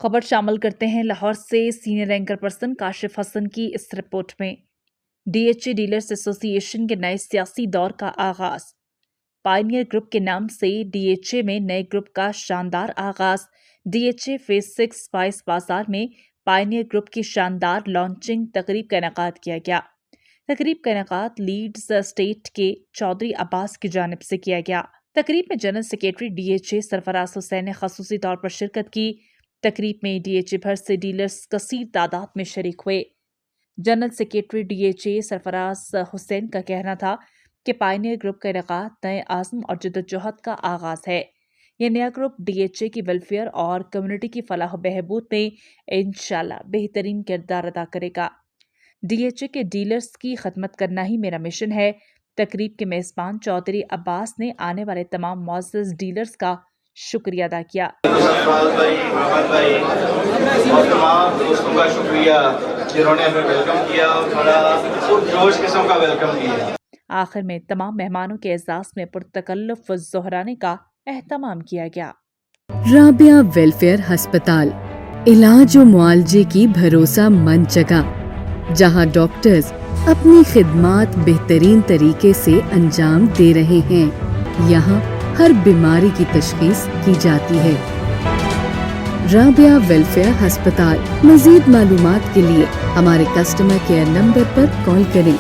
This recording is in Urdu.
خبر شامل کرتے ہیں لاہور سے سینئر اینکر پرسن کاشف حسن کی اس رپورٹ میں۔ ڈی ایچ اے ڈیلرز ایسوسی ایشن کے نئے سیاسی دور کا آغاز۔ پائنیئر گروپ کے نام سے ڈی ایچ اے میں نئے گروپ کا شاندار آغاز۔ ڈی ایچ اے فیز 6 22 بازار میں پائنیئر گروپ کی شاندار لانچنگ تقریب کا انعقاد کیا گیا۔ تقریب کا انعقاد لیڈز اسٹیٹ کے چودھری عباس کی جانب سے کیا گیا۔ تقریب میں general secretary D H A Sarfaraz Hussain نے خصوصی طور پر شرکت کی۔ تقریب میں ڈی ایچ اے بھر سے ڈیلرز کثیر تعداد میں شریک ہوئے۔ General secretary D H A Sarfaraz Hussain کا کہنا تھا کہ پائنیئر گروپ کا انعقاد نئے عزم اور جدوجہد کا آغاز ہے۔ یہ نیا گروپ ڈی ایچ اے کی ویلفیئر اور کمیونٹی کی فلاح و بہبود میں انشاءاللہ بہترین کردار ادا کرے گا۔ ڈی ایچ اے کے ڈیلرز کی خدمت کرنا ہی میرا مشن ہے۔ تقریب کے میزبان چودھری عباس نے آنے والے تمام معزز ڈیلرز کا شکریہ ادا کیا۔ سرفراز بھائی، محمد بھائی اور تمام دوستوں کا شکریہ جنہوں نے ہمیں ویلکم کیا اور بڑا پرجوش قسم کا ویلکم کیا۔ آخر میں تمام مہمانوں کے اعزاز میں پرتکلف ظہرانے کا اہتمام کیا گیا۔ رابعہ ویلفیئر ہسپتال، علاج و معالجے کی بھروسہ مند جگہ، جہاں ڈاکٹرز اپنی خدمات بہترین طریقے سے انجام دے رہے ہیں۔ یہاں ہر بیماری کی تشخیص کی جاتی ہے۔ رابعہ ویلفیئر ہسپتال۔ مزید معلومات کے لیے ہمارے کسٹمر کیئر نمبر پر کال کریں۔